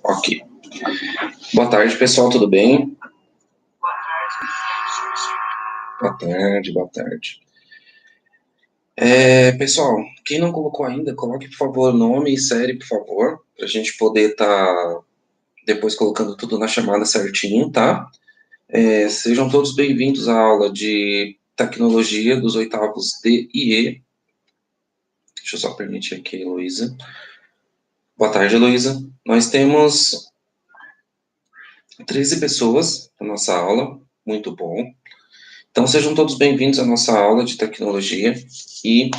Ok. Boa tarde, pessoal, tudo bem? Boa tarde, boa tarde. Pessoal, quem não colocou ainda, coloque, por favor, nome e série, por favor, para a gente poder estar depois colocando tudo na chamada certinho, tá? Sejam todos bem-vindos à aula de tecnologia dos oitavos D e E. Deixa eu só permitir aqui, Heloísa. Boa tarde, Heloísa. Nós temos 13 pessoas na nossa aula, muito bom. Então, sejam todos bem-vindos à nossa aula de tecnologia e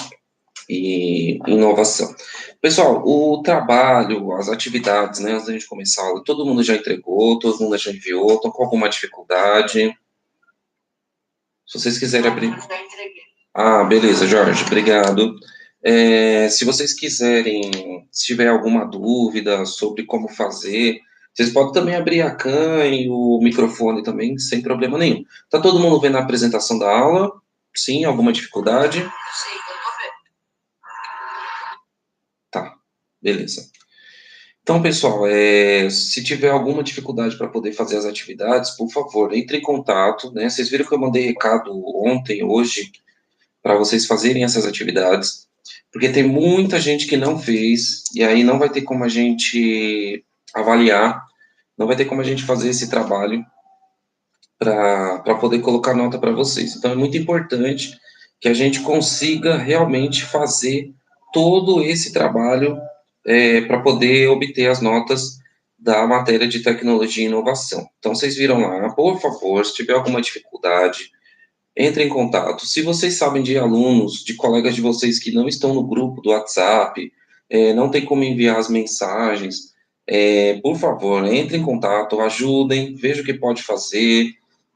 inovação. Pessoal, o trabalho, as atividades, né, antes da gente começar a aula, todo mundo já entregou, todo mundo já enviou, estão com alguma dificuldade? Se vocês quiserem abrir... Ah, beleza, Jorge, obrigado. Se vocês quiserem, se tiver alguma dúvida sobre como fazer, vocês podem também abrir a cam e o microfone também, sem problema nenhum. Tá todo mundo vendo a apresentação da aula? Sim, alguma dificuldade? Sim, eu tô vendo. Tá, beleza. Então, pessoal, se tiver alguma dificuldade para poder fazer as atividades, por favor, entre em contato, né? Vocês viram que eu mandei recado ontem, hoje, para vocês fazerem essas atividades, porque tem muita gente que não fez, e aí não vai ter como a gente avaliar, não vai ter como a gente fazer esse trabalho para poder colocar nota para vocês. Então, é muito importante que a gente consiga realmente fazer todo esse trabalho para poder obter as notas da matéria de tecnologia e inovação. Então, vocês viram lá, por favor, se tiver alguma dificuldade, entre em contato. Se vocês sabem de alunos, de colegas de vocês que não estão no grupo do WhatsApp, não tem como enviar as mensagens, por favor, entre em contato, ajudem, vejam o que pode fazer.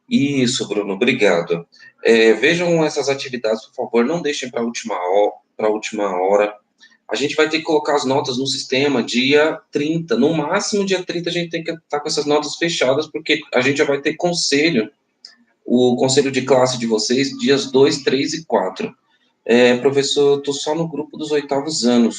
Isso, Bruno, obrigado. Vejam essas atividades, por favor, não deixem para a última hora. A gente vai ter que colocar as notas no sistema dia 30, no máximo dia 30 a gente tem que estar com essas notas fechadas, porque a gente já vai ter conselho, o conselho de classe de vocês, dias 2, 3 e 4. Professor, eu estou só no grupo dos oitavos anos.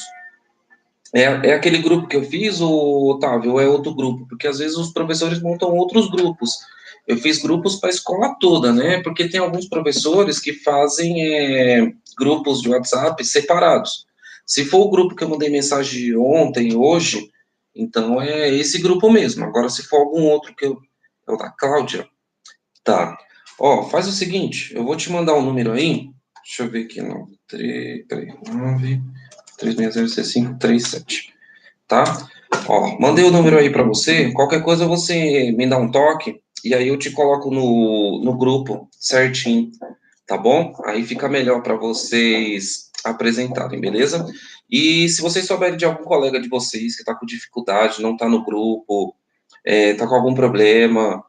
É aquele grupo que eu fiz, Otávio, ou é outro grupo? Porque às vezes os professores montam outros grupos. Eu fiz grupos para a escola toda, né? Porque tem alguns professores que fazem grupos de WhatsApp separados. Se for o grupo que eu mandei mensagem ontem, hoje, então é esse grupo mesmo. Agora, se for algum outro que é o da Cláudia, tá. Ó, faz o seguinte, eu vou te mandar um número aí. Deixa eu ver aqui, não. 9 3606-537, tá? Ó, mandei o número aí para você, qualquer coisa você me dá um toque, e aí eu te coloco no grupo certinho, tá bom? Aí fica melhor para vocês apresentarem, beleza? E se vocês souberem de algum colega de vocês que está com dificuldade, não está no grupo, está com algum problema,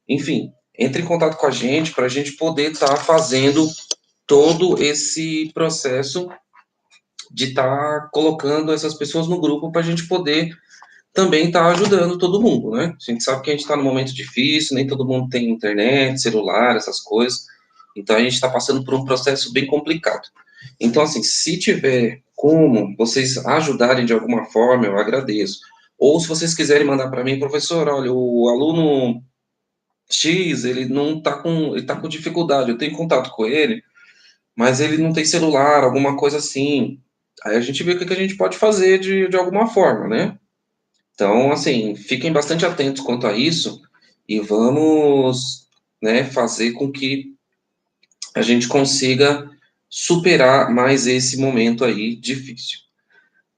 enfim, entre em contato com a gente para a gente poder estar fazendo todo esse processo de estar colocando essas pessoas no grupo para a gente poder também estar ajudando todo mundo, né? A gente sabe que a gente está num momento difícil, nem todo mundo tem internet, celular, essas coisas. Então a gente está passando por um processo bem complicado. Então, assim, se tiver como vocês ajudarem de alguma forma, eu agradeço. Ou se vocês quiserem mandar para mim, professor, olha, o aluno X, ele não está com, ele tá com dificuldade, eu tenho contato com ele, mas ele não tem celular, alguma coisa assim. Aí a gente vê o que a gente pode fazer de alguma forma, né? Então, assim, fiquem bastante atentos quanto a isso e vamos, né, fazer com que a gente consiga superar mais esse momento aí difícil.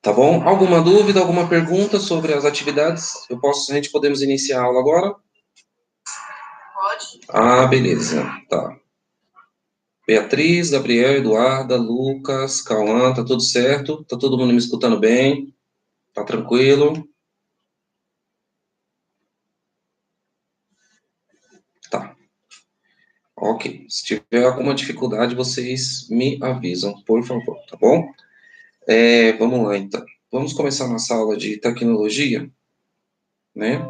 Tá bom? Alguma dúvida, alguma pergunta sobre as atividades? A gente podemos iniciar a aula agora? Pode. Ah, beleza. Tá. Beatriz, Gabriel, Eduarda, Lucas, Cauã, tá tudo certo? Tá todo mundo me escutando bem? Tá tranquilo? Tá. Ok. Se tiver alguma dificuldade, vocês me avisam, por favor, tá bom? Vamos lá, então. Vamos começar nossa aula de tecnologia, né?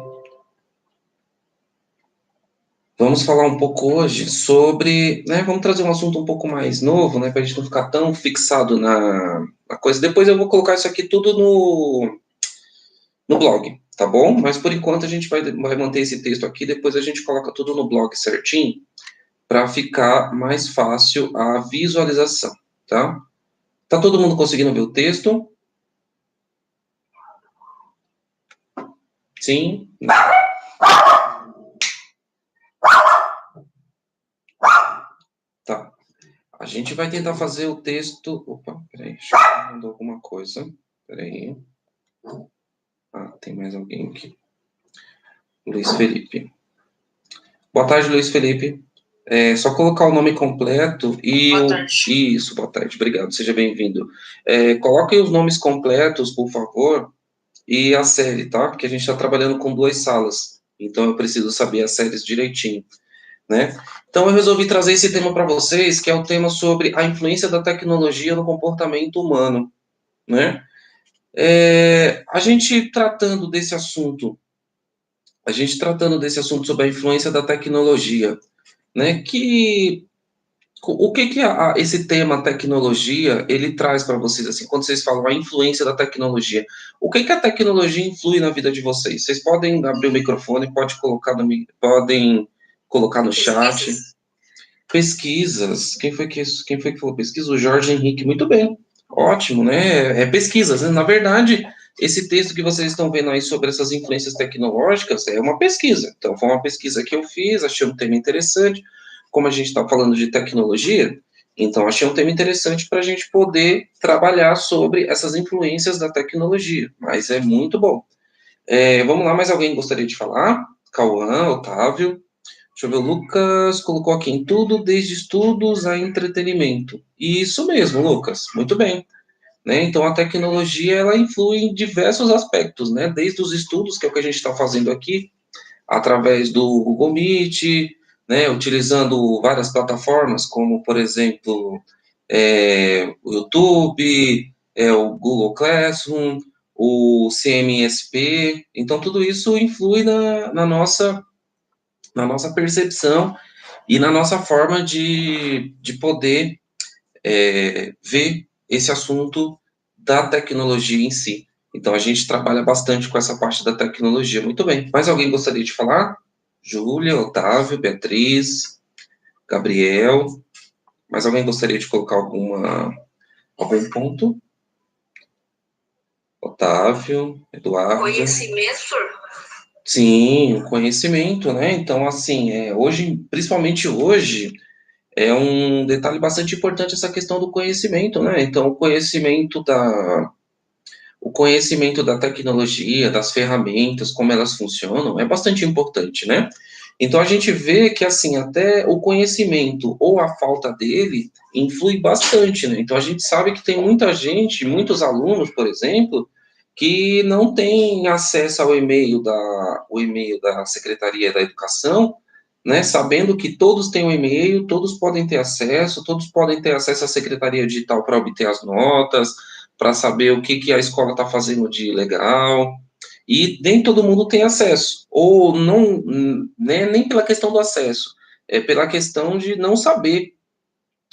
Vamos falar um pouco hoje sobre, né, vamos trazer um assunto um pouco mais novo, né, para a gente não ficar tão fixado na coisa. Depois eu vou colocar isso aqui tudo no blog. tá bom? Mas por enquanto a gente vai manter esse texto aqui, depois a gente coloca tudo no blog certinho, para ficar mais fácil a visualização, tá? Tá todo mundo conseguindo ver o texto? Sim? Tá. A gente vai tentar fazer o texto... Opa, peraí, deixa eu mandar alguma coisa. Peraí. Ah, tem mais alguém aqui. Luiz Felipe. Boa tarde, Luiz Felipe. É só colocar o nome completo e... Boa tarde. Isso, boa tarde, obrigado, seja bem-vindo. Coloquem os nomes completos, por favor, e a série, tá? Porque a gente está trabalhando com 2 salas, então eu preciso saber as séries direitinho, né? Então eu resolvi trazer esse tema para vocês, que é o tema sobre a influência da tecnologia no comportamento humano, né? A gente tratando desse assunto sobre a influência da tecnologia, né? O que esse tema tecnologia ele traz para vocês assim, quando vocês falam a influência da tecnologia? O que a tecnologia influi na vida de vocês? Vocês podem abrir o microfone, podem colocar no chat. Pesquisas. Quem foi que falou pesquisa? O Jorge Henrique. Muito bem. Ótimo, né? É pesquisas, né? Na verdade, esse texto que vocês estão vendo aí sobre essas influências tecnológicas é uma pesquisa. Então, foi uma pesquisa que eu fiz, achei um tema interessante. Como a gente está falando de tecnologia, então achei um tema interessante para a gente poder trabalhar sobre essas influências da tecnologia. Mas é muito bom. Vamos lá, mais alguém gostaria de falar? Cauã, Otávio. Deixa eu ver, o Lucas colocou aqui em tudo, desde estudos a entretenimento. Isso mesmo, Lucas, muito bem. Né? Então, a tecnologia, ela influi em diversos aspectos, né? Desde os estudos, que é o que a gente está fazendo aqui, através do Google Meet, né? Utilizando várias plataformas, como, por exemplo, o YouTube, o Google Classroom, o CMSP. Então, tudo isso influi na nossa percepção e na nossa forma de poder ver esse assunto da tecnologia em si. Então, a gente trabalha bastante com essa parte da tecnologia. Muito bem. Mais alguém gostaria de falar? Júlia, Otávio, Beatriz, Gabriel. Mais alguém gostaria de colocar algum ponto? Otávio, Eduardo. Conhecimento? Sim, o conhecimento, né? Então, assim, hoje, principalmente hoje, é um detalhe bastante importante essa questão do conhecimento, né? Então, o conhecimento da tecnologia, das ferramentas, como elas funcionam, é bastante importante, né? Então, a gente vê que, assim, até o conhecimento ou a falta dele influi bastante, né? Então, a gente sabe que tem muita gente, muitos alunos, por exemplo, que não têm acesso ao e-mail da Secretaria da Educação, né, sabendo que todos têm um e-mail, todos podem ter acesso à Secretaria Digital para obter as notas, para saber o que a escola está fazendo de legal, e nem todo mundo tem acesso, ou não, né, nem pela questão do acesso, é pela questão de não saber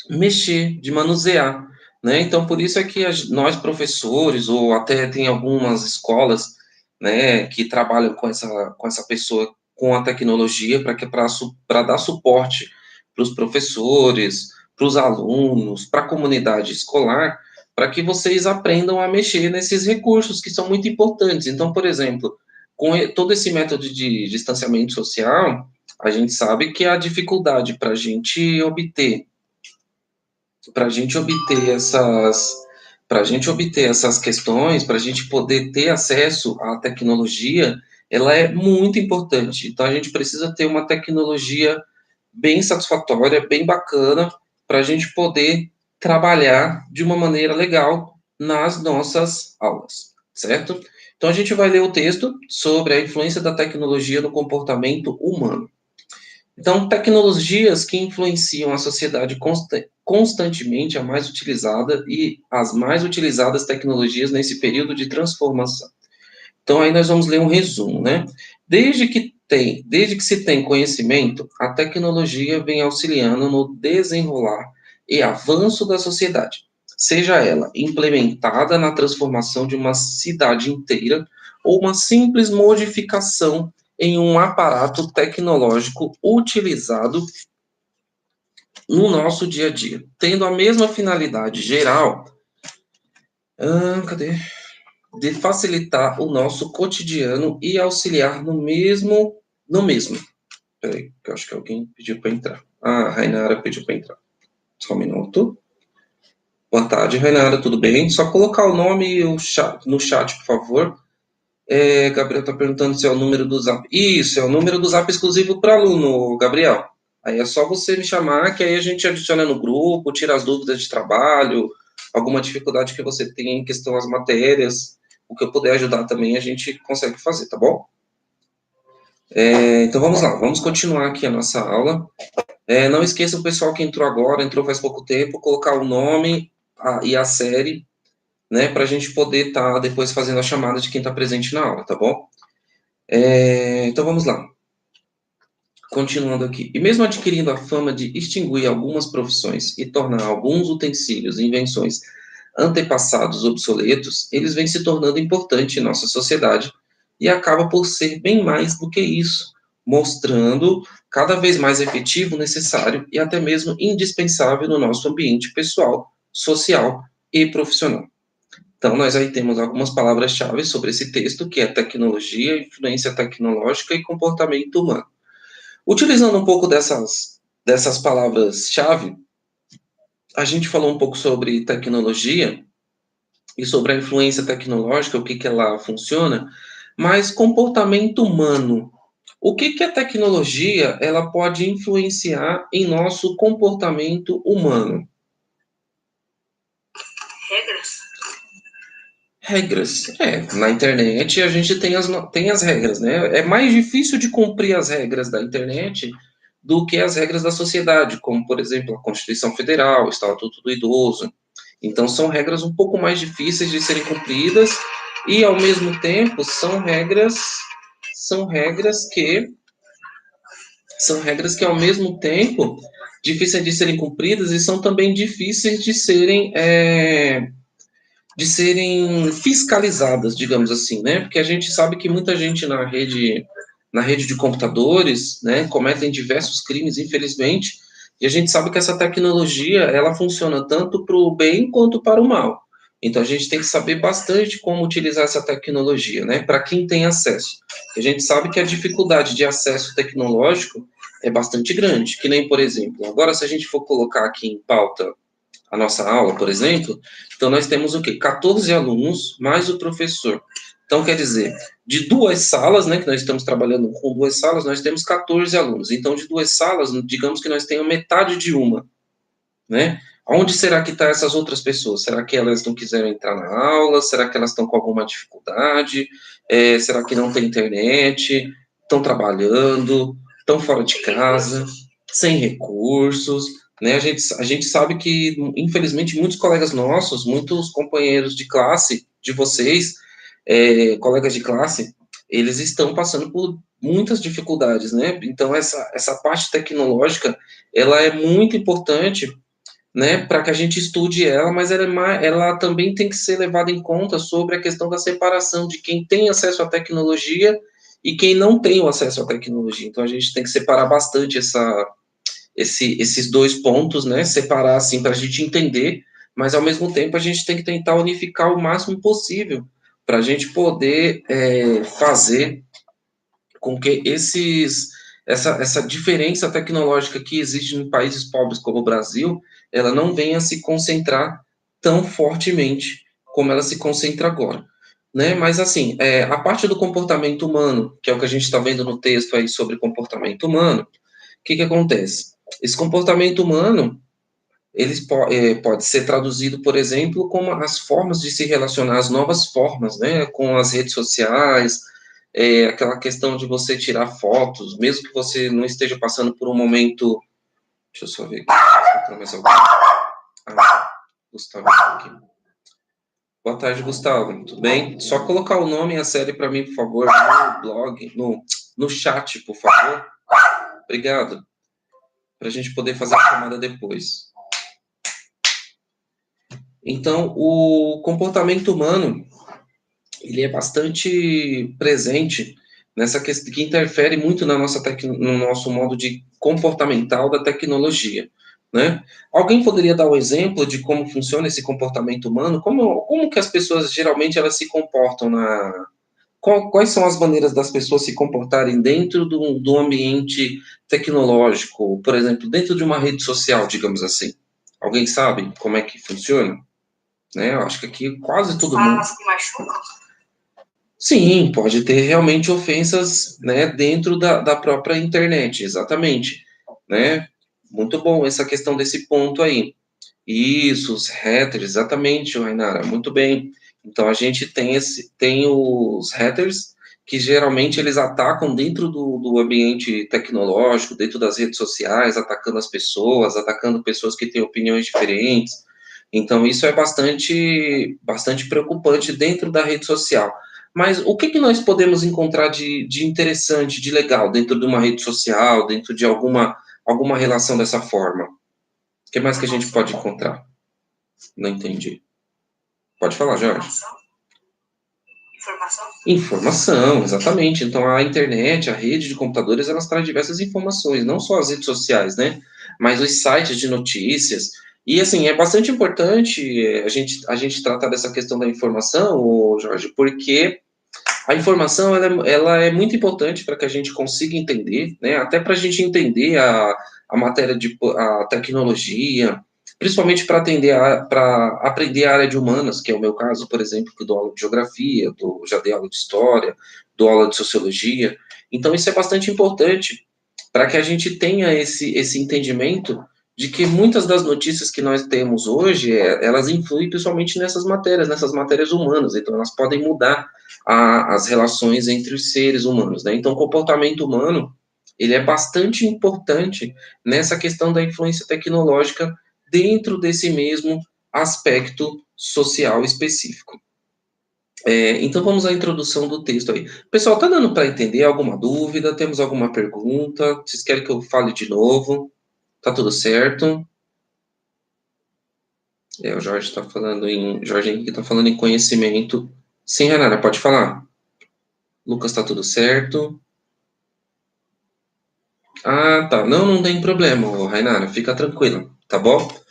mexer, de manusear, né? Então, por isso é que nós professores, ou até tem algumas escolas, né, que trabalham com essa pessoa, com a tecnologia, para dar suporte para os professores, para os alunos, para a comunidade escolar, para que vocês aprendam a mexer nesses recursos que são muito importantes. Então, por exemplo, com todo esse método de distanciamento social, a gente sabe que a dificuldade para a gente obter essas questões, para a gente poder ter acesso à tecnologia, ela é muito importante. Então, a gente precisa ter uma tecnologia bem satisfatória, bem bacana, para a gente poder trabalhar de uma maneira legal nas nossas aulas, certo? Então, a gente vai ler o texto sobre a influência da tecnologia no comportamento humano. Então, tecnologias que influenciam a sociedade constantemente a mais utilizada e as mais utilizadas tecnologias nesse período de transformação. Então, aí nós vamos ler um resumo, né? Desde que se tem conhecimento, a tecnologia vem auxiliando no desenrolar e avanço da sociedade, seja ela implementada na transformação de uma cidade inteira ou uma simples modificação em um aparato tecnológico utilizado no nosso dia a dia, tendo a mesma finalidade geral, de facilitar o nosso cotidiano e auxiliar no mesmo. Peraí, que eu acho que alguém pediu para entrar. Ah, a Rainara pediu para entrar. Só um minuto. Boa tarde, Rainara, tudo bem? Só colocar o nome e no chat, por favor. Gabriel está perguntando se é o número do Zap. Isso, é o número do Zap exclusivo para aluno, Gabriel. Aí é só você me chamar, que aí a gente adiciona no grupo, tira as dúvidas de trabalho, alguma dificuldade que você tem em questão às matérias, o que eu puder ajudar também a gente consegue fazer, tá bom? Então vamos lá, vamos continuar aqui a nossa aula. Não esqueça o pessoal que entrou agora, entrou faz pouco tempo, colocar o nome e a série, né, para a gente poder estar depois fazendo a chamada de quem está presente na aula, tá bom? Então vamos lá. Continuando aqui. E mesmo adquirindo a fama de extinguir algumas profissões e tornar alguns utensílios e invenções antepassados obsoletos, eles vêm se tornando importantes em nossa sociedade e acaba por ser bem mais do que isso, mostrando cada vez mais efetivo, necessário e até mesmo indispensável no nosso ambiente pessoal, social e profissional. Então, nós aí temos algumas palavras-chave sobre esse texto, que é tecnologia, influência tecnológica e comportamento humano. Utilizando um pouco dessas palavras-chave, a gente falou um pouco sobre tecnologia e sobre a influência tecnológica, o que ela funciona, mas comportamento humano. O que a tecnologia ela pode influenciar em nosso comportamento humano? Regras. Na internet a gente tem as regras, né? É mais difícil de cumprir as regras da internet do que as regras da sociedade, como, por exemplo, a Constituição Federal, o Estatuto do Idoso. Então, são regras um pouco mais difíceis de serem cumpridas e, ao mesmo tempo, são regras que ao mesmo tempo, difíceis de serem cumpridas e são também difíceis de serem fiscalizadas, digamos assim, né? Porque a gente sabe que muita gente na rede de computadores, né, cometem diversos crimes, infelizmente, e a gente sabe que essa tecnologia, ela funciona tanto para o bem quanto para o mal. Então, a gente tem que saber bastante como utilizar essa tecnologia, né, para quem tem acesso. A gente sabe que a dificuldade de acesso tecnológico é bastante grande, que nem, por exemplo, agora se a gente for colocar aqui em pauta a nossa aula, por exemplo, então nós temos o quê? 14 alunos, mais o professor. Então, quer dizer, de duas salas, né, que nós estamos trabalhando com duas salas, nós temos 14 alunos. Então, de duas salas, digamos que nós tenhamos metade de uma, né? Onde será que estão essas outras pessoas? Será que elas não quiseram entrar na aula? Será que elas estão com alguma dificuldade? Será que não tem internet? Estão trabalhando? Estão fora de casa? Sem recursos? Né? A gente sabe que, infelizmente, muitos colegas nossos, muitos companheiros de classe de vocês, colegas de classe, eles estão passando por muitas dificuldades, né? Então, essa parte tecnológica, ela é muito importante, né, para que a gente estude ela, mas ela também tem que ser levada em conta sobre a questão da separação de quem tem acesso à tecnologia e quem não tem o acesso à tecnologia. Então, a gente tem que separar bastante esses dois pontos, né, separar, assim, para a gente entender, mas, ao mesmo tempo, a gente tem que tentar unificar o máximo possível para a gente poder fazer com que essa diferença tecnológica que existe em países pobres como o Brasil, ela não venha se concentrar tão fortemente como ela se concentra agora. Né? Mas, assim, a parte do comportamento humano, que é o que a gente está vendo no texto aí sobre comportamento humano, o que acontece? Esse comportamento humano, pode ser traduzido, por exemplo, como as formas de se relacionar, as novas formas, né, com as redes sociais, aquela questão de você tirar fotos, mesmo que você não esteja passando por um momento. Deixa eu só ver aqui. Mais alguém. Gustavo aqui. Boa tarde, Gustavo. Tudo bem? Só colocar o nome e a série para mim, por favor, no blog, no chat, por favor. Obrigado. Para a gente poder fazer a chamada depois. Então, o comportamento humano, ele é bastante presente nessa questão, que interfere muito na nossa no nosso modo de comportamental da tecnologia, né? Alguém poderia dar um exemplo de como funciona esse comportamento humano? Como que as pessoas, geralmente, elas se comportam quais são as maneiras das pessoas se comportarem dentro do ambiente tecnológico, por exemplo, dentro de uma rede social, digamos assim? Alguém sabe como é que funciona? Né? Eu acho que aqui quase todo mundo. Sim, pode ter realmente ofensas, né, dentro da própria internet, exatamente, né? Muito bom essa questão desse ponto aí. Isso, os haters, exatamente, Rainara, muito bem. Então a gente tem os haters que geralmente eles atacam dentro do ambiente tecnológico, dentro das redes sociais, atacando pessoas que têm opiniões diferentes. Então isso é bastante preocupante dentro da rede social. Mas o que nós podemos encontrar de interessante, de legal dentro de uma rede social, dentro de alguma relação dessa forma? O que mais que a gente pode encontrar? Não entendi. Pode falar, Jorge. Informação, exatamente. Então, a internet, a rede de computadores, elas traz diversas informações, não só as redes sociais, né? Mas os sites de notícias. E, assim, é bastante importante a gente tratar dessa questão da informação, ô, Jorge, porque a informação, ela é muito importante para que a gente consiga entender, né? Até para a gente entender a matéria a tecnologia, principalmente para aprender a área de humanas, que é o meu caso, por exemplo, que eu dou aula de geografia, já dei aula de história, dou aula de sociologia. Então, isso é bastante importante para que a gente tenha esse entendimento de que muitas das notícias que nós temos hoje, elas influem principalmente nessas matérias humanas, então elas podem mudar as relações entre os seres humanos, né? Então, o comportamento humano, ele é bastante importante nessa questão da influência tecnológica dentro desse mesmo aspecto social específico. Então vamos à introdução do texto aí. Pessoal, tá dando para entender? Alguma dúvida? Temos alguma pergunta? Vocês querem que eu fale de novo? Tá tudo certo? O Jorge está falando Jorge Henrique está falando em conhecimento. Sim, Renata, pode falar. Lucas, tá tudo certo? Ah, tá. Não, não tem problema, ô, Rainara, fica tranquila, tá bom?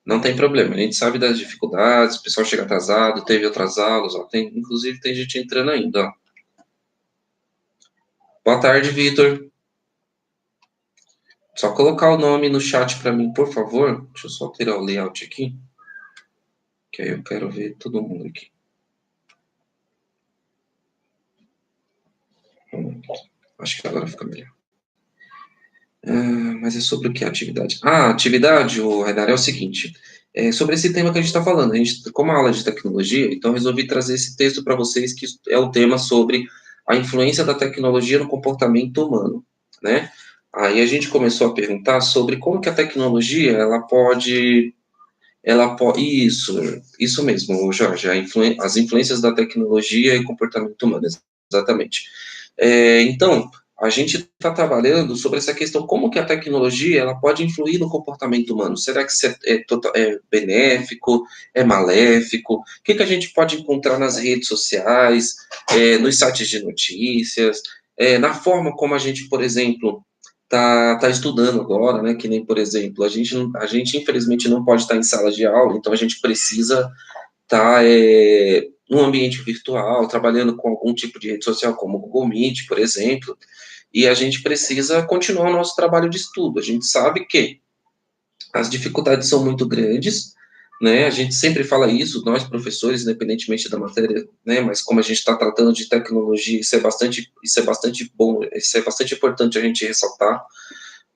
Não tem problema. A gente sabe das dificuldades, o pessoal chega atrasado, teve outras aulas, ó, inclusive tem gente entrando ainda, ó. Boa tarde, Vitor. Só colocar o nome no chat para mim, por favor. Deixa eu só tirar o layout aqui, que aí eu quero ver todo mundo aqui. Acho que agora fica melhor. Mas é sobre o que a atividade? A atividade, o Raidar, é o seguinte: sobre esse tema que a gente está falando. Como a aula de tecnologia, então resolvi trazer esse texto para vocês, que é o tema sobre a influência da tecnologia no comportamento humano, né? Aí a gente começou a perguntar sobre como que a tecnologia, isso mesmo, Jorge, as influências da tecnologia e comportamento humano, exatamente. Então, a gente está trabalhando sobre essa questão, como que a tecnologia ela pode influir no comportamento humano. Será que isso é benéfico, é maléfico? O que a gente pode encontrar nas redes sociais, nos sites de notícias, na forma como a gente, por exemplo, tá estudando agora, né? Que nem, por exemplo, a gente infelizmente não pode estar em sala de aula, então a gente precisa estar num ambiente virtual, trabalhando com algum tipo de rede social, como o Google Meet, por exemplo, e a gente precisa continuar o nosso trabalho de estudo. A gente sabe que as dificuldades são muito grandes, né? A gente sempre fala isso, nós professores, independentemente da matéria, né? Mas como a gente está tratando de tecnologia, isso é bastante bom, isso é bastante importante a gente ressaltar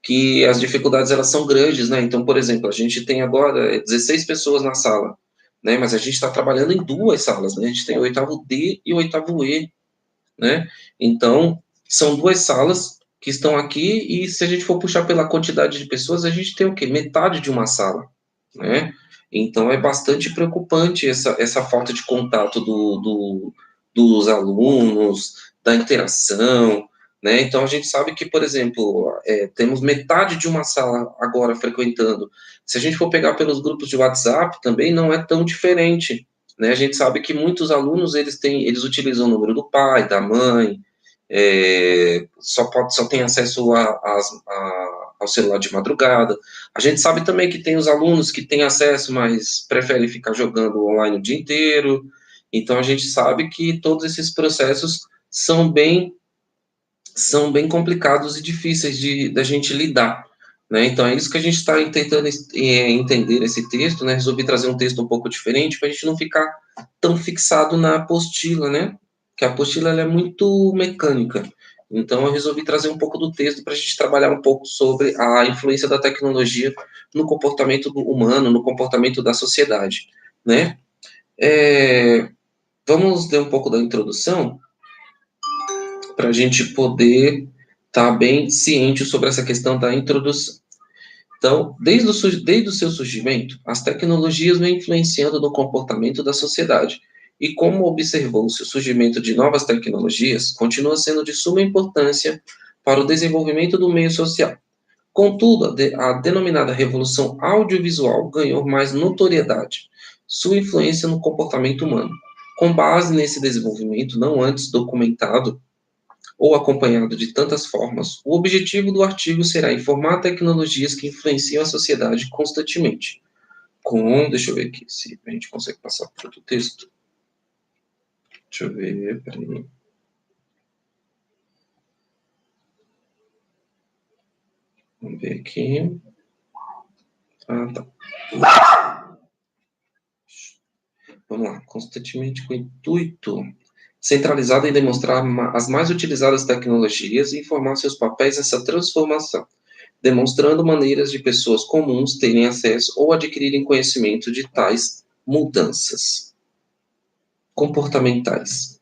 que as dificuldades elas são grandes, né? Então, por exemplo, a gente tem agora 16 pessoas na sala, né? Mas a gente está trabalhando em duas salas, né? A gente tem o oitavo D e o oitavo E, né? Então, são duas salas que estão aqui e se a gente for puxar pela quantidade de pessoas, a gente tem o quê? Metade de uma sala, né? Então, é bastante preocupante essa falta de contato dos alunos, da interação, né? Então, a gente sabe que, por exemplo, temos metade de uma sala agora frequentando. Se a gente for pegar pelos grupos de WhatsApp, também não é tão diferente, né? A gente sabe que muitos alunos, eles utilizam o número do pai, da mãe, só tem acesso ao celular de madrugada. A gente sabe também que tem os alunos que têm acesso, mas preferem ficar jogando online o dia inteiro. Então, a gente sabe que todos esses processos são bem complicados e difíceis da gente lidar, né? Então, é isso que a gente está tentando entender esse texto, né? Resolvi trazer um texto um pouco diferente para a gente não ficar tão fixado na apostila, né? Que a apostila ela é muito mecânica. Então, eu resolvi trazer um pouco do texto para a gente trabalhar um pouco sobre a influência da tecnologia no comportamento humano, no comportamento da sociedade, né? Vamos ler um pouco da introdução para a gente poder estar bem ciente sobre essa questão da introdução. Então, desde o seu surgimento, as tecnologias vêm influenciando no comportamento da sociedade. E como observou-se o surgimento de novas tecnologias, continua sendo de suma importância para o desenvolvimento do meio social. Contudo, a denominada revolução audiovisual ganhou mais notoriedade, sua influência no comportamento humano. Com base nesse desenvolvimento não antes documentado, ou acompanhado de tantas formas, o objetivo do artigo será informar tecnologias que influenciam a sociedade constantemente. Deixa eu ver aqui se a gente consegue passar para outro texto. Deixa eu ver, peraí. Vamos ver aqui. Tá. Vamos lá. Constantemente com o intuito centralizado em demonstrar as mais utilizadas tecnologias e informar seus papéis nessa transformação, demonstrando maneiras de pessoas comuns terem acesso ou adquirirem conhecimento de tais mudanças comportamentais.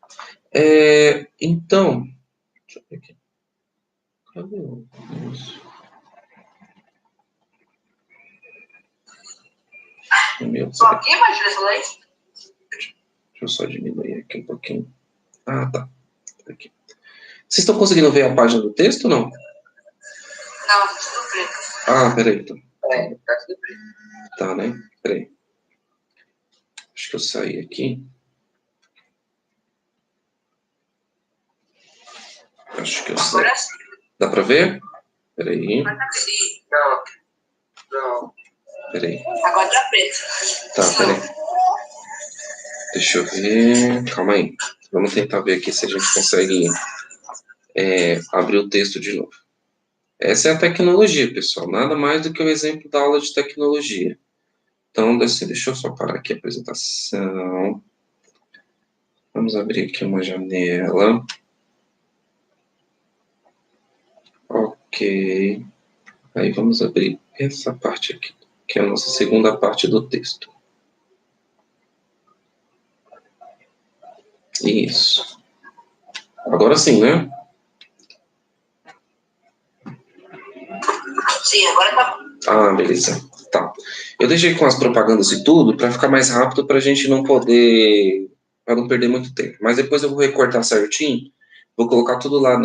Então, deixa eu ver aqui. Cadê o negócio? Só aqui, Matheus? Deixa eu só diminuir aqui um pouquinho. Ah, tá. Aqui. Vocês estão conseguindo ver a página do texto ou não? Não, tá tudo preto. Ah, peraí, então. Tá tudo preto. Tá, né? Peraí. Acho que eu saí aqui. Acho que eu saí. Dá pra ver? Peraí. Não. Não. Peraí. Agora tá preto. Tá, peraí. Deixa eu ver. Calma aí. Vamos tentar ver aqui se a gente consegue abrir o texto de novo. Essa é a tecnologia, pessoal. Nada mais do que o exemplo da aula de tecnologia. Então, deixa eu só parar aqui a apresentação. Vamos abrir aqui uma janela. Ok. Aí vamos abrir essa parte aqui, que é a nossa segunda parte do texto. Isso. Agora sim, né? Sim, agora tá bom. Ah, beleza. Tá. Eu deixei com as propagandas e tudo para ficar mais rápido, para a gente não poder, para não perder muito tempo. Mas depois eu vou recortar certinho, vou colocar tudo lá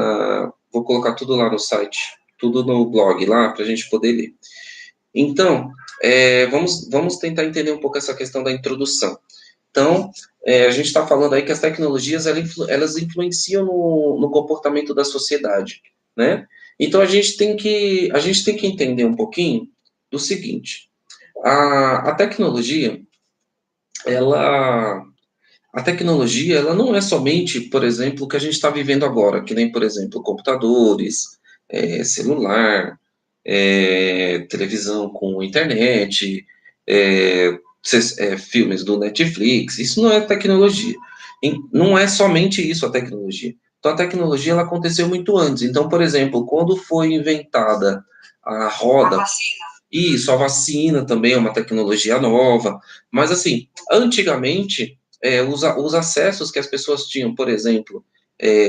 no site, tudo no blog lá, para a gente poder ler. Então, vamos tentar entender um pouco essa questão da introdução. Então, a gente está falando aí que as tecnologias, elas influenciam no comportamento da sociedade, né? Então, a gente tem que entender um pouquinho do seguinte, a tecnologia, ela não é somente, por exemplo, o que a gente está vivendo agora, que nem, por exemplo, computadores, celular, televisão com internet, filmes do Netflix, isso não é tecnologia. Não é somente isso a tecnologia. Então, a tecnologia ela aconteceu muito antes. Então, por exemplo, quando foi inventada a roda... Isso, a vacina também é uma tecnologia nova. Mas, assim, antigamente, os acessos que as pessoas tinham, por exemplo,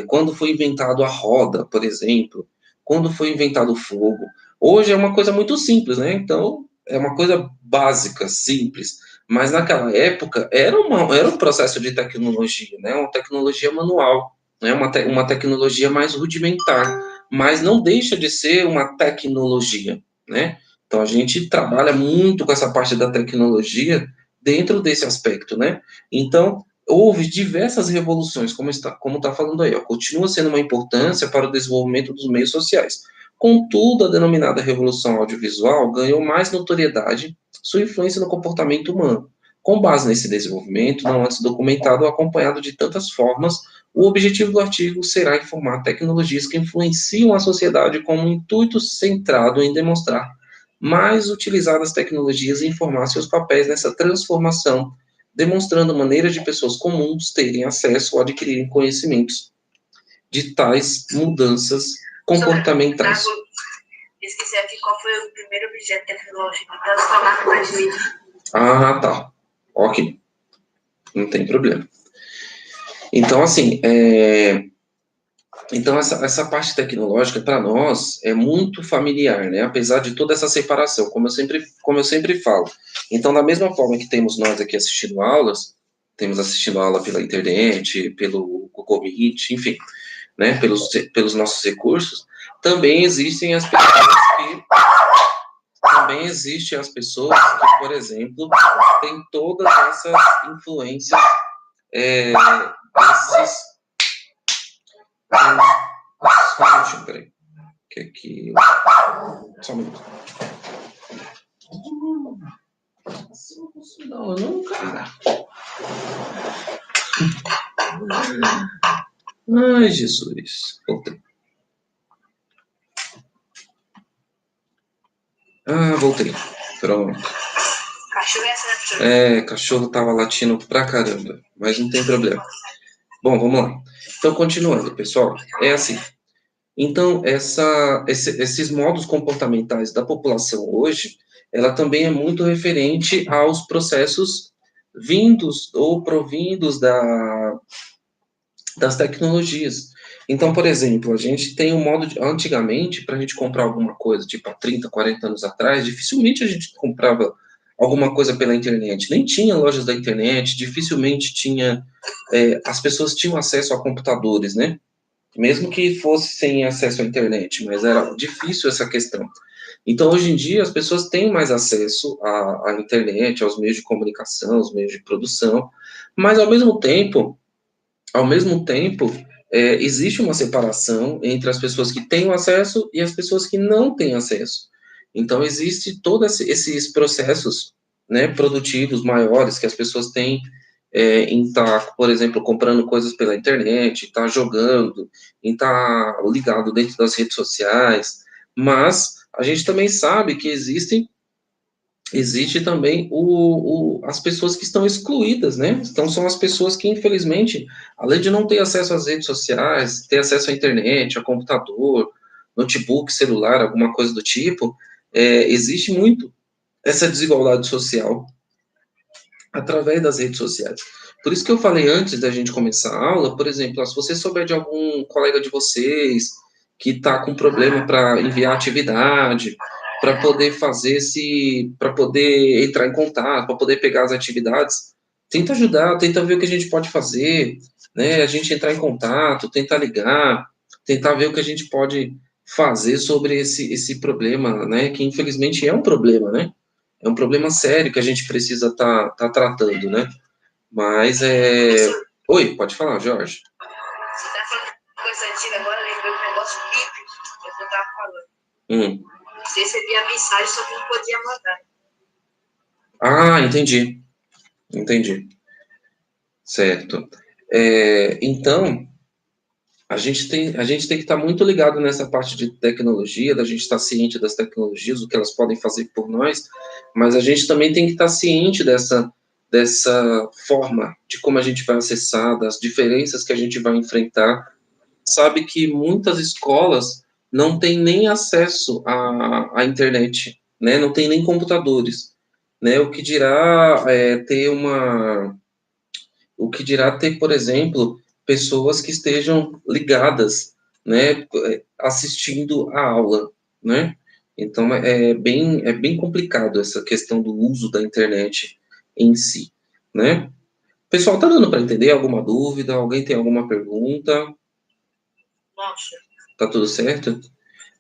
quando foi inventado a roda, por exemplo, quando foi inventado o fogo, hoje é uma coisa muito simples, né? Então, é uma coisa básica, simples. Mas naquela época era um processo de tecnologia, né? Uma tecnologia manual, né? Uma tecnologia mais rudimentar, mas não deixa de ser uma tecnologia, né? Então a gente trabalha muito com essa parte da tecnologia dentro desse aspecto, né? Então, houve diversas revoluções, como está falando aí, ó, continua sendo uma importância para o desenvolvimento dos meios sociais. Contudo, a denominada revolução audiovisual ganhou mais notoriedade sua influência no comportamento humano. Com base nesse desenvolvimento, não antes documentado ou acompanhado de tantas formas, o objetivo do artigo será informar tecnologias que influenciam a sociedade com um intuito centrado em demonstrar mais utilizar as tecnologias e informar seus papéis nessa transformação, demonstrando maneiras de pessoas comuns terem acesso ou adquirirem conhecimentos de tais mudanças comportamentais. Esqueci aqui qual foi o primeiro objeto tecnológico transformado mais mídia. Ah, tá. Ok. Não tem problema. Então, assim, então essa parte tecnológica, para nós, é muito familiar, né? Apesar de toda essa separação, como eu sempre falo. Então, da mesma forma que temos nós aqui assistindo aulas, temos assistindo aula pela internet, pelo Google Meet, enfim, né? Pelos nossos recursos, também existem as pessoas que, por exemplo, têm todas essas influências desses. Só um minutinho, peraí. Que aqui. Só um minuto. Não, cara. Ai, Jesus. Voltei. Voltei. Pronto. Cachorro tava latindo pra caramba, mas não tem problema. Bom, vamos lá. Então, continuando, pessoal, é assim. Então, esses modos comportamentais da população hoje, ela também é muito referente aos processos vindos ou provindos das tecnologias. Então, por exemplo, a gente tem um modo antigamente, para a gente comprar alguma coisa, tipo há 30, 40 anos atrás, dificilmente a gente comprava alguma coisa pela internet. Nem tinha lojas da internet, dificilmente tinha, as pessoas tinham acesso a computadores, né? Mesmo que fosse sem acesso à internet, mas era difícil essa questão. Então, hoje em dia, as pessoas têm mais acesso à internet, aos meios de comunicação, aos meios de produção, mas, ao mesmo tempo, existe uma separação entre as pessoas que têm o acesso e as pessoas que não têm acesso. Então, existe todos esses processos, né, produtivos maiores que as pessoas têm em estar, por exemplo, comprando coisas pela internet, estar jogando, em estar ligado dentro das redes sociais, mas a gente também sabe que existe também as pessoas que estão excluídas, né? Então, são as pessoas que, infelizmente, além de não ter acesso às redes sociais, ter acesso à internet, a computador, notebook, celular, alguma coisa do tipo, existe muito essa desigualdade social através das redes sociais. Por isso que eu falei antes da gente começar a aula, por exemplo, se você souber de algum colega de vocês que está com problema para enviar atividade, para poder para poder entrar em contato, para poder pegar as atividades, tenta ajudar, tenta ver o que a gente pode fazer, né? A gente entrar em contato, tentar ligar, tentar ver o que a gente pode fazer sobre esse problema, né? Que infelizmente é um problema, né? É um problema sério que a gente precisa tá tratando, né? Mas Oi, pode falar, Jorge. Você tá falando de coisa antiga agora, lembrei do negócio bíblico que eu tava falando. Você recebia a mensagem, só que não podia mandar. Entendi. Certo. Então, a gente tem que estar muito ligado nessa parte de tecnologia, da gente estar ciente das tecnologias, o que elas podem fazer por nós, mas a gente também tem que estar ciente dessa forma de como a gente vai acessar, das diferenças que a gente vai enfrentar. Sabe que muitas escolas não têm nem acesso à internet, né? Não tem nem computadores, né? O que dirá ter, por exemplo, pessoas que estejam ligadas, né, assistindo a aula, né? Então, é bem complicado essa questão do uso da internet em si, né? Pessoal, tá dando para entender? Alguma dúvida? Alguém tem alguma pergunta? Nossa. Tá tudo certo?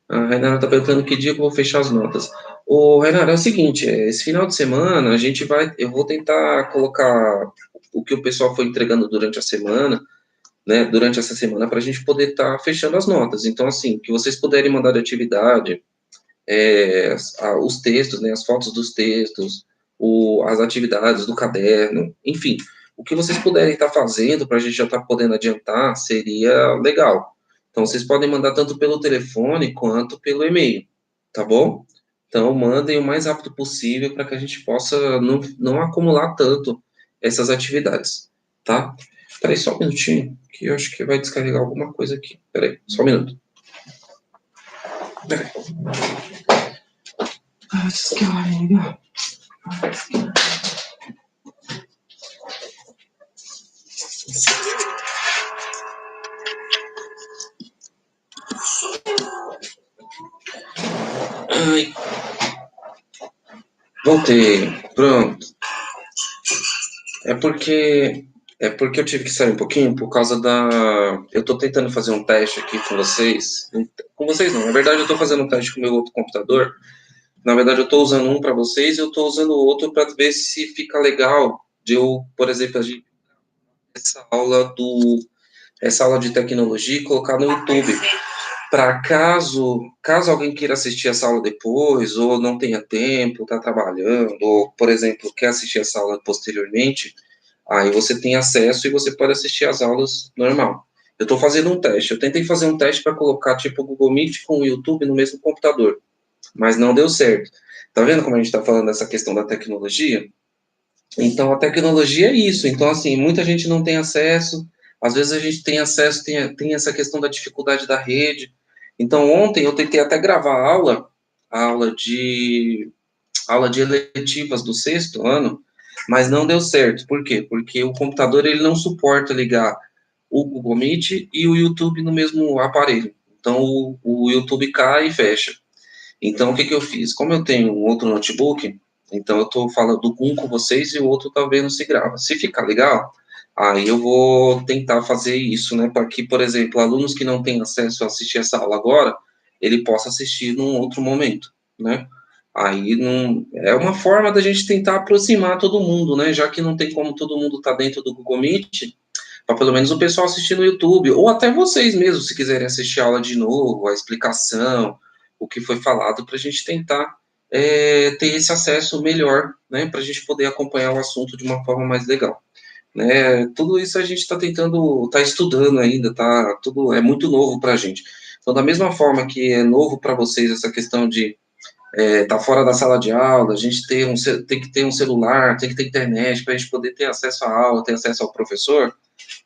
A Renata tá perguntando que dia que eu vou fechar as notas. Ô, Renato, é o seguinte, esse final de semana eu vou tentar colocar o que o pessoal foi entregando durante a semana, né, durante essa semana, para a gente poder estar fechando as notas. Então, assim, que vocês puderem mandar de atividade, os textos, né, as fotos dos textos, as atividades do caderno, enfim, o que vocês puderem estar fazendo para a gente já estar podendo adiantar seria legal. Então, vocês podem mandar tanto pelo telefone quanto pelo e-mail, tá bom? Então, mandem o mais rápido possível para que a gente possa não acumular tanto essas atividades, tá? Peraí, só um minutinho, que eu acho que vai descarregar alguma coisa aqui. Peraí, só um minuto. Peraí. Descarrega. Ai. Voltei. Pronto. É porque eu tive que sair um pouquinho por causa da... Eu tô tentando fazer um teste aqui com vocês. Com vocês não, na verdade eu tô fazendo um teste com o meu outro computador. Na verdade eu tô usando um para vocês e eu tô usando o outro para ver se fica legal de eu, por exemplo, essa aula de tecnologia e colocar no YouTube. Para caso alguém queira assistir essa aula depois, ou não tenha tempo, está trabalhando, ou, por exemplo, quer assistir essa aula posteriormente, aí você tem acesso e você pode assistir as aulas normal. Eu estou fazendo um teste. Eu tentei fazer um teste para colocar, tipo, o Google Meet com o YouTube no mesmo computador, mas não deu certo. Tá vendo como a gente está falando dessa questão da tecnologia? Então, a tecnologia é isso. Então, assim, muita gente não tem acesso. Às vezes a gente tem acesso, tem essa questão da dificuldade da rede. Então, ontem eu tentei até gravar a aula de eletivas do sexto ano, mas não deu certo. Por quê? Porque o computador ele não suporta ligar o Google Meet e o YouTube no mesmo aparelho. Então, o YouTube cai e fecha. Então, o que eu fiz? Como eu tenho um outro notebook, então eu estou falando um com vocês e o outro está vendo se grava. Se ficar legal, aí eu vou tentar fazer isso, né? Para que, por exemplo, alunos que não têm acesso a assistir essa aula agora, ele possa assistir num outro momento, né? Aí não, é uma forma da gente tentar aproximar todo mundo, né? Já que não tem como todo mundo estar dentro do Google Meet, para pelo menos o pessoal assistir no YouTube, ou até vocês mesmos, se quiserem assistir a aula de novo, a explicação, o que foi falado, para a gente tentar ter esse acesso melhor, né, para a gente poder acompanhar o assunto de uma forma mais legal. Né? Tudo isso a gente está tentando, está estudando ainda, tudo é muito novo para a gente. Então, da mesma forma que é novo para vocês essa questão de estar fora da sala de aula, a gente tem que ter um celular, tem que ter internet para a gente poder ter acesso à aula, ter acesso ao professor,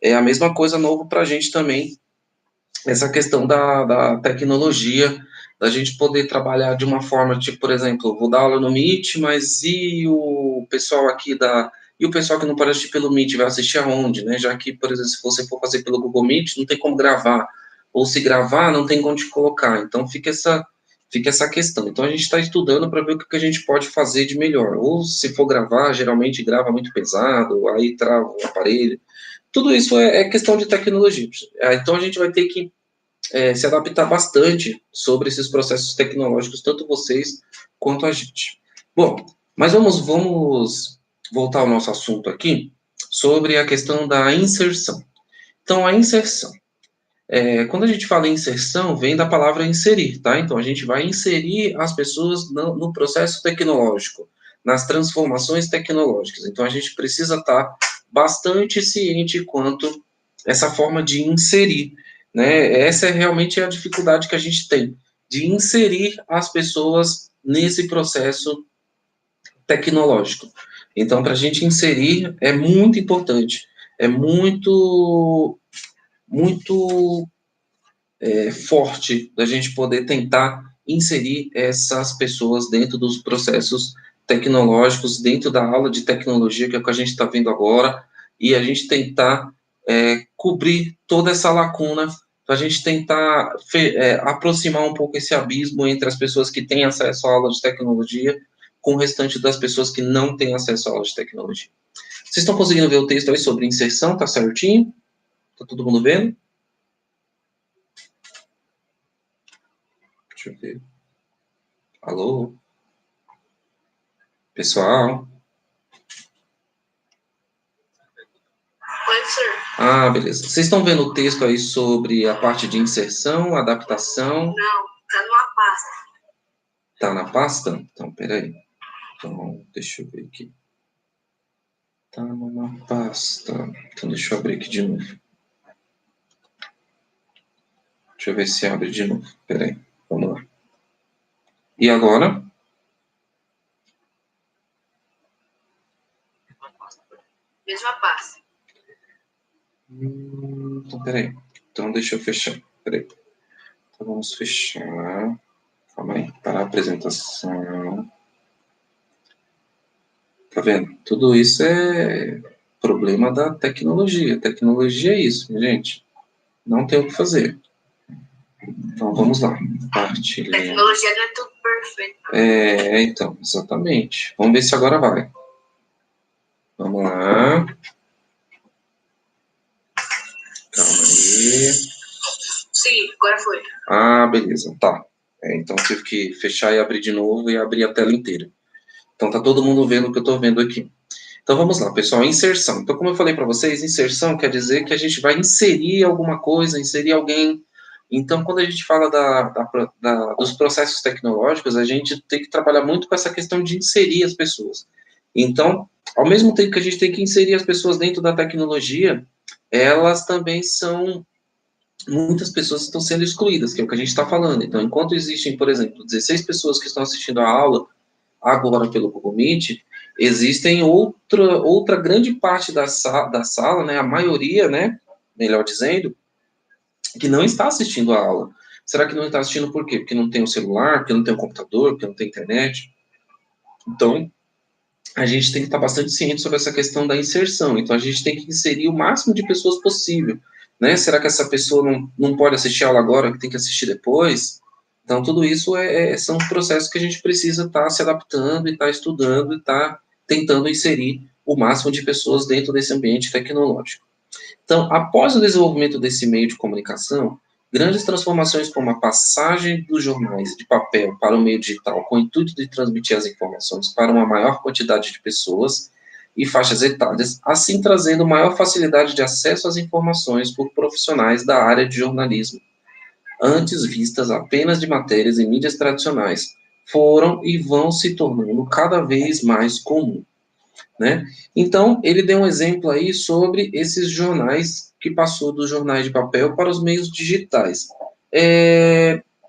é a mesma coisa novo para a gente também, essa questão da tecnologia, da gente poder trabalhar de uma forma, tipo, por exemplo, vou dar aula no Meet, mas e o pessoal e o pessoal que não pode assistir pelo Meet vai assistir aonde, né? Já que, por exemplo, se você for fazer pelo Google Meet, não tem como gravar, ou se gravar, não tem onde colocar, então fica essa questão. Então a gente está estudando para ver o que a gente pode fazer de melhor. Ou se for gravar, geralmente grava muito pesado, aí trava o aparelho. Tudo isso é questão de tecnologia. Então a gente vai ter que se adaptar bastante sobre esses processos tecnológicos, tanto vocês quanto a gente. Bom, mas vamos voltar ao nosso assunto aqui sobre a questão da inserção. Então, a inserção. Quando a gente fala em inserção, vem da palavra inserir, tá? Então, a gente vai inserir as pessoas no processo tecnológico, nas transformações tecnológicas. Então, a gente precisa estar bastante ciente quanto essa forma de inserir, né? Essa é realmente a dificuldade que a gente tem, de inserir as pessoas nesse processo tecnológico. Então, para a gente inserir, é muito importante, é muito, muito forte da gente poder tentar inserir essas pessoas dentro dos processos tecnológicos, dentro da aula de tecnologia, que é o que a gente está vendo agora, e a gente tentar cobrir toda essa lacuna, para a gente tentar aproximar um pouco esse abismo entre as pessoas que têm acesso à aula de tecnologia com o restante das pessoas que não têm acesso à aula de tecnologia. Vocês estão conseguindo ver o texto aí sobre inserção? Tá certinho? Tá todo mundo vendo? Deixa eu ver. Alô? Pessoal? Oi, senhor. Ah, beleza. Vocês estão vendo o texto aí sobre a parte de inserção, adaptação? Não, tá numa pasta. Tá na pasta? Então, peraí. Então, deixa eu ver aqui. Tá numa pasta. Então, deixa eu abrir aqui de novo. Deixa eu ver se abre de novo. Peraí. Vamos lá. E agora? Mesma pasta. Então, peraí. Então, deixa eu fechar. Peraí. Então, vamos fechar. Calma aí. Para a apresentação. Tá vendo? Tudo isso é problema da tecnologia. Tecnologia é isso, gente. Não tem o que fazer. Então, vamos lá. Partilha. Tecnologia não é tudo perfeito. Então, exatamente. Vamos ver se agora vai. Vamos lá. Calma aí. Sim, agora foi. Ah, beleza. Tá. Então, eu tive que fechar e abrir de novo e abrir a tela inteira. Então, tá todo mundo vendo o que eu tô vendo aqui. Então, vamos lá, pessoal. Inserção. Então, como eu falei para vocês, inserção quer dizer que a gente vai inserir alguma coisa, inserir alguém. Então, quando a gente fala dos processos tecnológicos, a gente tem que trabalhar muito com essa questão de inserir as pessoas. Então, ao mesmo tempo que a gente tem que inserir as pessoas dentro da tecnologia, elas também são... Muitas pessoas estão sendo excluídas, que é o que a gente está falando. Então, enquanto existem, por exemplo, 16 pessoas que estão assistindo a aula agora pelo Google Meet, existem outra grande parte da sala, né, a maioria, né, melhor dizendo, que não está assistindo a aula. Será que não está assistindo por quê? Porque não tem o celular, porque não tem o computador, porque não tem internet? Então, a gente tem que estar bastante ciente sobre essa questão da inserção. Então, a gente tem que inserir o máximo de pessoas possível, né? Será que essa pessoa não pode assistir a aula agora, que tem que assistir depois? Então, tudo isso são processos que a gente precisa estar se adaptando e estar estudando e estar tentando inserir o máximo de pessoas dentro desse ambiente tecnológico. Então, após o desenvolvimento desse meio de comunicação, grandes transformações como a passagem dos jornais de papel para o meio digital, com o intuito de transmitir as informações para uma maior quantidade de pessoas e faixas etárias, assim trazendo maior facilidade de acesso às informações por profissionais da área de jornalismo, antes vistas apenas de matérias em mídias tradicionais, foram e vão se tornando cada vez mais comum, né? Então, ele deu um exemplo aí sobre esses jornais que passou dos jornais de papel para os meios digitais.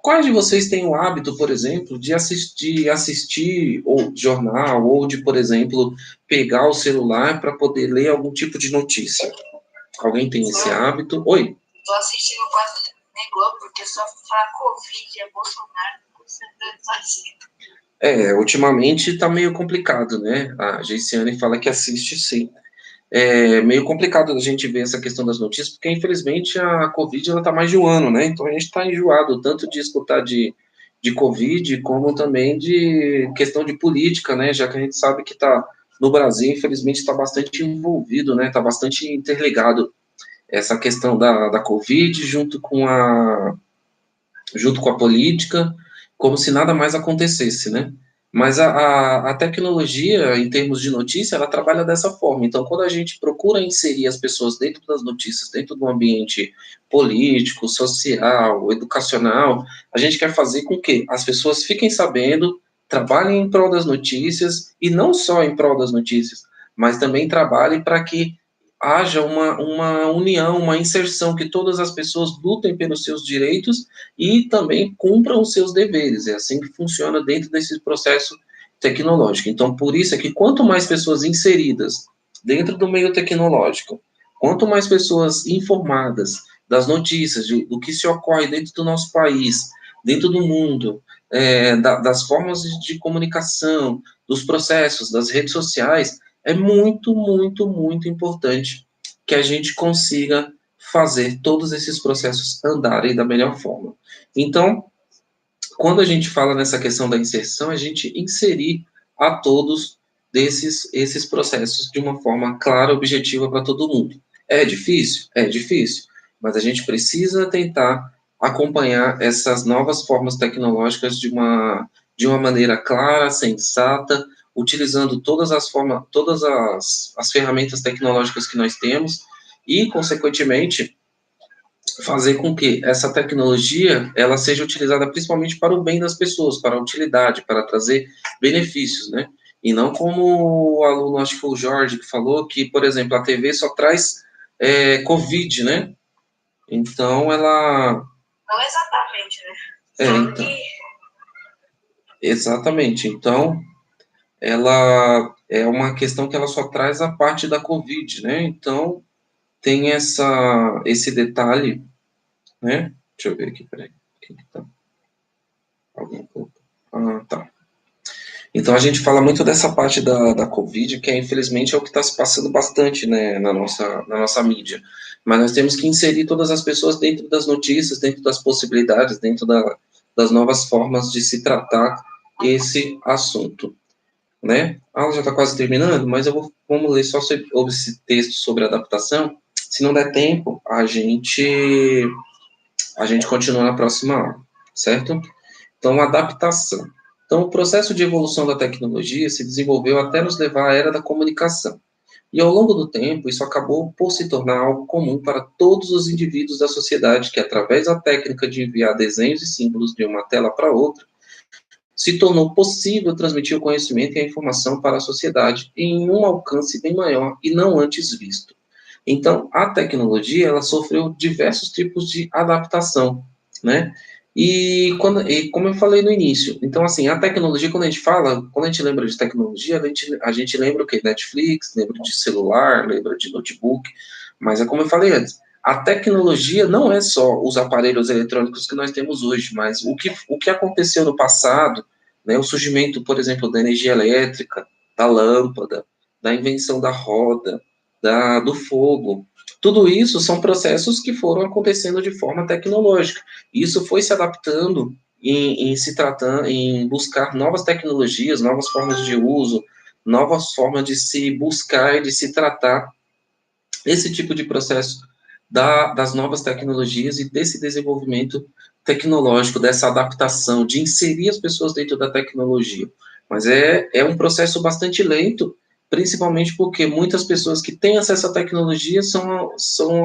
Quais de vocês têm o hábito, por exemplo, de assistir ou jornal, ou de, por exemplo, pegar o celular para poder ler algum tipo de notícia? Alguém tem esse hábito? Oi? Tô assistindo quase nem Globo, porque só fala Covid, é Bolsonaro, Ultimamente está meio complicado, né? A Geiciane fala que assiste sim. É meio complicado a gente ver essa questão das notícias, porque infelizmente a Covid ela está mais de um ano, né? Então a gente está enjoado tanto de escutar de Covid, como também de questão de política, né? Já que a gente sabe que está no Brasil, infelizmente está bastante envolvido, né? Está bastante interligado essa questão da Covid junto com a política, como se nada mais acontecesse, né? Mas a tecnologia, em termos de notícia, ela trabalha dessa forma. Então, quando a gente procura inserir as pessoas dentro das notícias, dentro do ambiente político, social, educacional, a gente quer fazer com que as pessoas fiquem sabendo, trabalhem em prol das notícias, e não só em prol das notícias, mas também trabalhem para que haja uma união, uma inserção, que todas as pessoas lutem pelos seus direitos e também cumpram os seus deveres. É assim que funciona dentro desse processo tecnológico. Então, por isso é que quanto mais pessoas inseridas dentro do meio tecnológico, quanto mais pessoas informadas das notícias, do que se ocorre dentro do nosso país, dentro do mundo, das formas de comunicação, dos processos, das redes sociais, é muito, muito, muito importante que a gente consiga fazer todos esses processos andarem da melhor forma. Então, quando a gente fala nessa questão da inserção, a gente inserir a todos esses processos de uma forma clara, objetiva para todo mundo. É difícil? É difícil, mas a gente precisa tentar acompanhar essas novas formas tecnológicas de uma maneira clara, sensata, utilizando todas as formas, todas as ferramentas tecnológicas que nós temos e, consequentemente, fazer com que essa tecnologia ela seja utilizada principalmente para o bem das pessoas, para a utilidade, para trazer benefícios, né? E não como o aluno, acho que foi o Jorge, que falou que, por exemplo, a TV só traz Covid, né? Então, ela... Não exatamente, né? Então, exatamente. Então, ela é uma questão que ela só traz a parte da Covid, né? Então, tem esse detalhe, né? Deixa eu ver aqui, peraí. Quem que tá? Alguém colocou. Ah, tá. Então, a gente fala muito dessa parte da Covid, que infelizmente é o que está se passando bastante, né, na nossa mídia. Mas nós temos que inserir todas as pessoas dentro das notícias, dentro das possibilidades, dentro das novas formas de se tratar esse assunto, né? A aula já está quase terminando, mas vamos ler só sobre esse texto sobre adaptação. Se não der tempo, a gente continua na próxima aula, certo? Então, adaptação. Então, o processo de evolução da tecnologia se desenvolveu até nos levar à era da comunicação. E ao longo do tempo, isso acabou por se tornar algo comum para todos os indivíduos da sociedade que, através da técnica de enviar desenhos e símbolos de uma tela para outra, se tornou possível transmitir o conhecimento e a informação para a sociedade em um alcance bem maior e não antes visto. Então, a tecnologia, ela sofreu diversos tipos de adaptação, né? E como eu falei no início, então, assim, a tecnologia, quando a gente lembra de tecnologia, a gente lembra o quê? Netflix, lembra de celular, lembra de notebook, mas é como eu falei antes, a tecnologia não é só os aparelhos eletrônicos que nós temos hoje, mas o que aconteceu no passado, né, o surgimento, por exemplo, da energia elétrica, da lâmpada, da invenção da roda, do fogo, tudo isso são processos que foram acontecendo de forma tecnológica. Isso foi se adaptando em buscar novas tecnologias, novas formas de uso, novas formas de se buscar e de se tratar esse tipo de processo das novas tecnologias e desse desenvolvimento tecnológico, dessa adaptação, de inserir as pessoas dentro da tecnologia. Mas é um processo bastante lento, principalmente porque muitas pessoas que têm acesso à tecnologia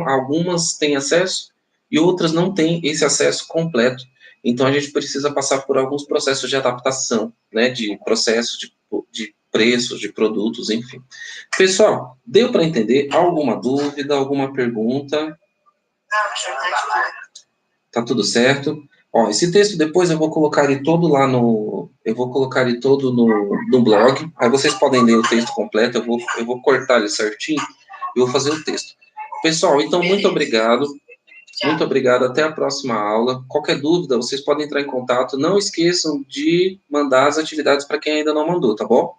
algumas têm acesso e outras não têm esse acesso completo. Então a gente precisa passar por alguns processos de adaptação, né, de processos de preços, de produtos, enfim. Pessoal, deu para entender? Alguma dúvida, alguma pergunta? Tá tudo certo? Ó, esse texto depois eu vou colocar ele todo lá no... Eu vou colocar ele todo no blog. Aí vocês podem ler o texto completo. Eu vou cortar ele certinho e vou fazer o texto. Pessoal, então, muito obrigado. Muito obrigado. Até a próxima aula. Qualquer dúvida, vocês podem entrar em contato. Não esqueçam de mandar as atividades para quem ainda não mandou, tá bom?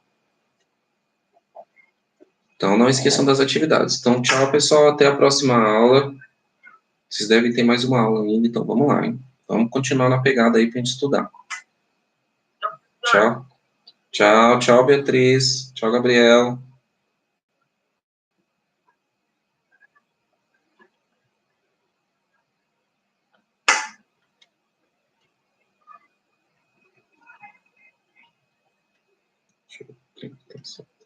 Então, não esqueçam das atividades. Então, tchau, pessoal. Até a próxima aula. Vocês devem ter mais uma aula ainda, então vamos lá, hein? Vamos continuar na pegada aí para a gente estudar. Tchau. Tchau, tchau, Beatriz. Tchau, Gabriel. Deixa eu...